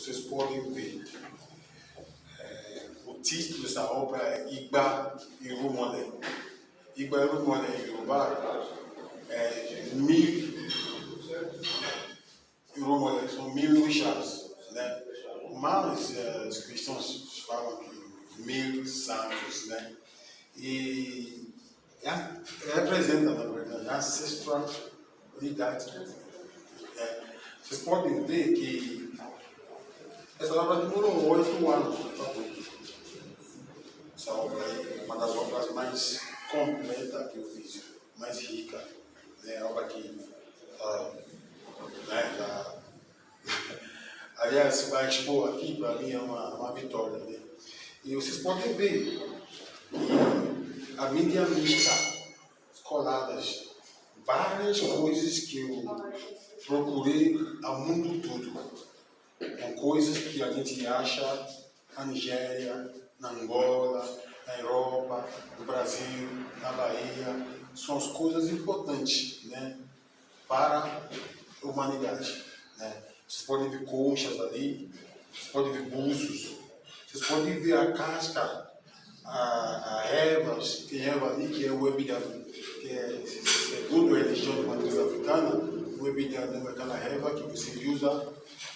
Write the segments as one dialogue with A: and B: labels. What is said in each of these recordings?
A: vocês podem ver. O título dessa obra é Igba Irumole. Igba Irumole em Yorùbá é 1000 Irumole, são 1000 orixás, né? Mas os cristãos falam que 1000 santos, né? E representa, na verdade, a ancestralidade. Vocês podem ver que essa obra demorou 8 anos para fazer. Essa obra é uma das obras mais completas que eu fiz, mais rica. É a obra que aliás, vai expor aqui, para mim é uma vitória. Né? E vocês podem ver que a mídia mista, coladas, várias coisas que eu procurei ao mundo todo. Com coisas que a gente acha na Nigéria, na Angola, na Europa, no Brasil, na Bahia. São as coisas importantes, né, para a humanidade. Né? Vocês podem ver conchas ali, vocês podem ver búzios, vocês podem ver a casca, a ervas, tem erva ali que é o ebidamu, que é, segundo a religião de matriz africana, o ebidamu é aquela erva que você usa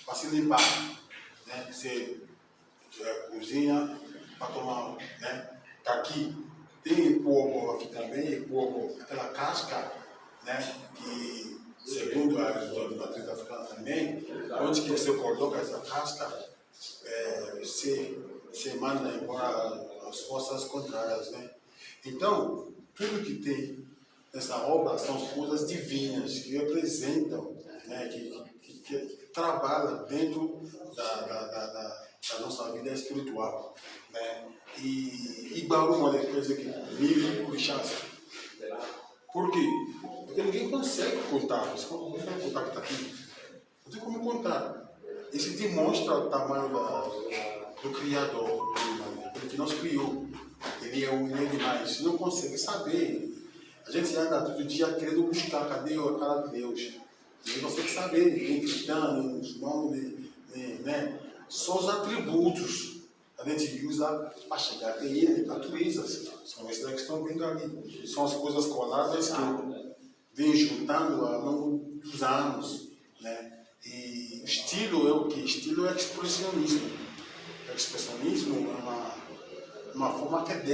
A: para se limpar, né? Você cozinha para tomar, né? Tá aqui. Tem epobo aqui também, epobo, aquela casca, né? Que, segundo a religião de matriz africana também, onde que você coloca essa casca, você manda embora as forças contrárias, né? Então, tudo que tem nessa obra são coisas divinas, que representam, né? Que trabalha dentro da nossa vida espiritual, né? E Igba Irumole quer dizer que 1000 orixás. Por quê? Porque ninguém consegue contar. Você não consegue contar que está aqui. Não tem como contar. Isso demonstra o tamanho do Criador, ele que nos criou. Ele é demais. Você não consegue saber. A gente anda todo dia querendo buscar cadê a cara de Deus. Ninguém consegue saber, nem cristão, nem muçulmano, né? Só os atributos a gente usa para chegar até ele, naturezas. São essas que estão vindo ali. São as coisas coladas que vem juntando ao longo dos anos. Né? E estilo é o que? Estilo é expressionismo. O expressionismo é uma forma acadêmica.